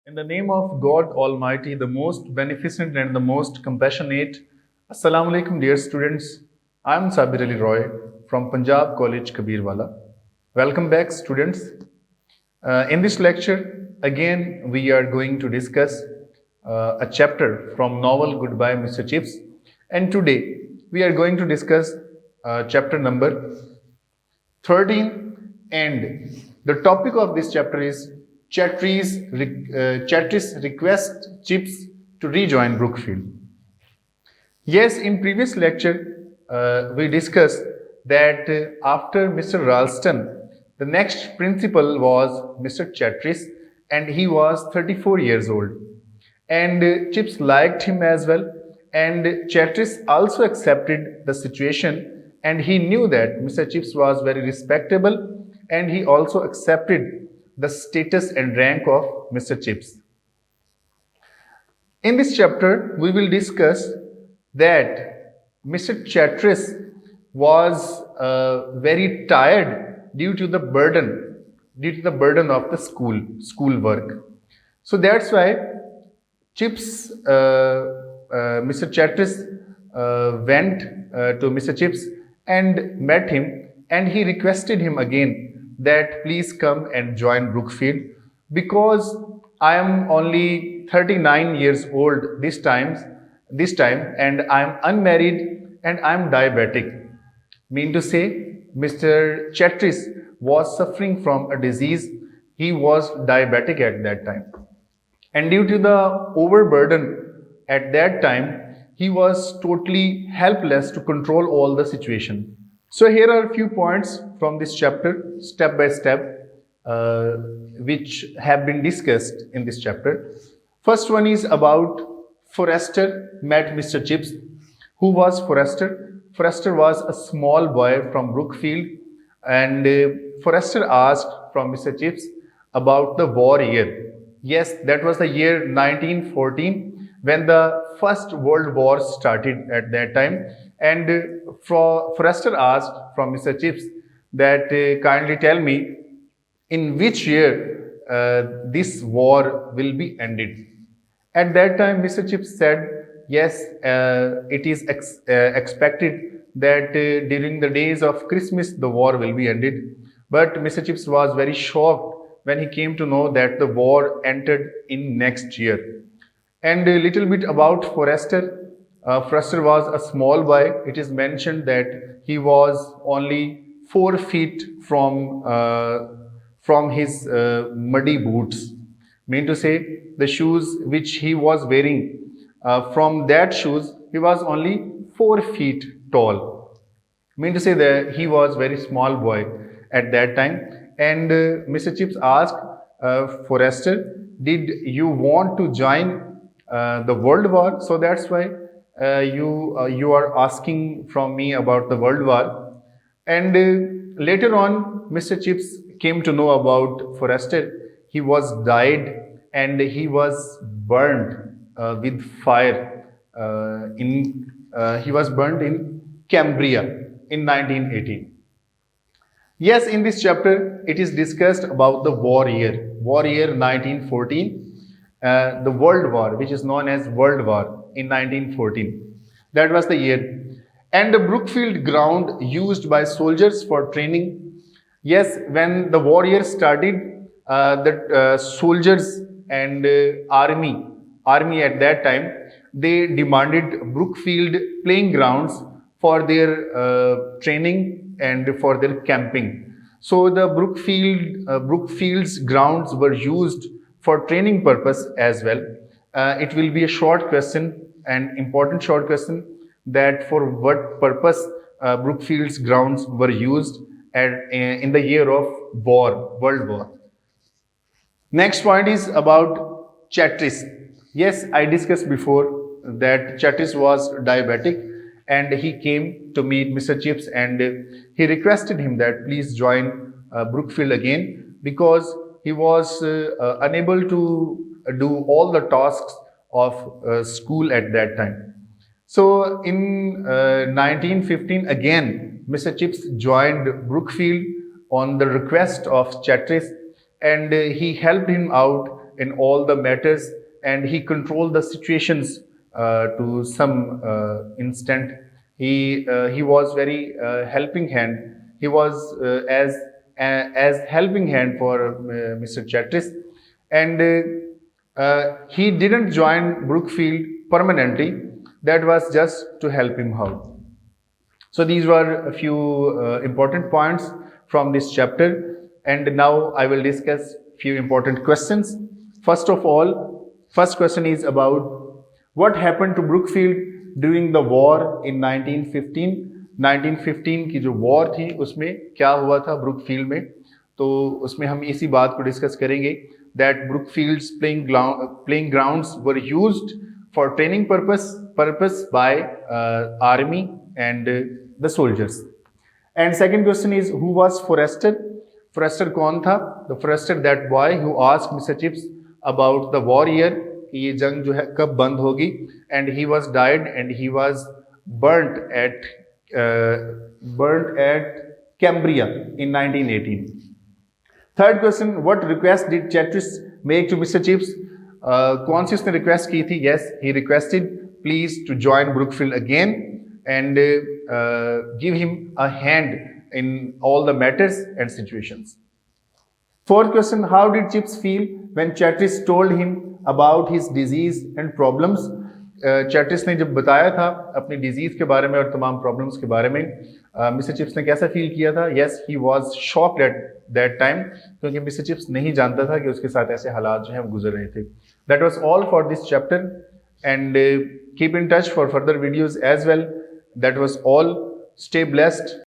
In the name of God Almighty, the most beneficent and the most compassionate, Assalamu alaikum, dear students. I am Sabir Ali Roy from Punjab College Kabirwala. Welcome back, students. In this lecture, again, we are going to discuss a chapter from novel Goodbye, Mr. Chips. And today, we are going to discuss chapter number 13, and the topic of this chapter is Chatris request Chips to rejoin Brookfield. Yes, in previous lecture, we discussed that after Mr. Ralston, the next principal was Mr. Chatris, and he was 34 years old. And Chips liked him as well, and Chatris also accepted the situation, and he knew that Mr. Chips was very respectable, and he also accepted the status and rank of Mr. Chips. In this chapter, we will discuss that Mr. Chatris was very tired due to the burden of the school work. So that's why Mr. Chatris went to Mr. Chips and met him, and he requested him again that please come and join Brookfield because I am only 39 years old this time, and I am unmarried and I am diabetic. Mean to say, Mr. Chatris was suffering from a disease. He was diabetic at that time. And due to the overburden at that time, he was totally helpless to control all the situation. So here are a few points from this chapter, step by step, which have been discussed in this chapter. First one is about Forrester met Mr. Chips. Who was Forrester? Forrester was a small boy from Brookfield, and Forrester asked from Mr. Chips about the war year. Yes, that was the year 1914 when the First World War started at that time. And Forrester asked from Mr. Chips that kindly tell me in which year this war will be ended. At that time, Mr. Chips said, yes, it is expected that during the days of Christmas the war will be ended. But Mr. Chips was very shocked when he came to know that the war entered in next year. And a little bit about Forrester. Forrester was a small boy. It is mentioned that he was only 4 feet from his muddy boots. Mean to say, the shoes which he was wearing, from that shoes, he was only 4 feet tall. Mean to say that he was very small boy at that time. And Mr. Chips asked Forrester, did you want to join the World War? So that's why you are asking from me about the World War. And later on, Mr. Chips came to know about Forrester. He was died and he was burned with fire. He was burned in Cambria in 1918. Yes, in this chapter, it is discussed about the war year 1914, the World War, which is known as World War in 1914. That was the year. And the Brookfield ground used by soldiers for training. Yes, when the war year started, the soldiers and army at that time, they demanded Brookfield playing grounds for their training and for their camping. So the Brookfield's grounds were used for training purpose as well. It will be a short question, an important short question, that for what purpose Brookfield's grounds were used in the year of World War. Next point is about Chatris. Yes, I discussed before that Chatris was diabetic and he came to meet Mr. Chips and he requested him that please join Brookfield again because he was unable to do all the tasks of school at that time. So in 1915 again, Mr. Chips joined Brookfield on the request of Chatris, and he helped him out in all the matters, and he controlled the situations to some instant. He was very helping hand. He was as helping hand for Mr. Chatris, and he didn't join Brookfield permanently. That was just to help him out. So these were a few important points from this chapter, and now I will discuss few important questions. First of all, first question is about what happened to Brookfield during the war in 1915. 1915 की जो war थी उसमें क्या हुआ था Brookfield में, तो उसमें हम इसी बात को डिस्कस करेंगे that Brookfield's playing grounds were used for training purpose by army and the soldiers. And second question is, who was Forrester? Forrester कौन था? The Forrester, that boy who asked Mr. Chips about the war year, कि ये जंग जो है कब बंद होगी, and he was died and he was burnt at Cambria in 1918. Third question, what request did Chatris make to Mr. Chips? कौन सी उसने request की थी? Yes, he requested please to join Brookfield again and give him a hand in all the matters and situations. Fourth question, how did Chips feel when Chatris told him about his disease and problems? Chatris ने जब बताया था अपनी disease के बारे में और तमाम प्रॉब्लम्स के बारे में, मिस्टर चिप्स ने कैसा फील किया था? Yes, he was shocked at that time, क्योंकि मिस्टर चिप्स नहीं जानता था कि उसके साथ ऐसे हालात जो हैं वो गुजर रहे थे. That was all for this chapter, and keep in touch for further videos as well. That was all. Stay blessed.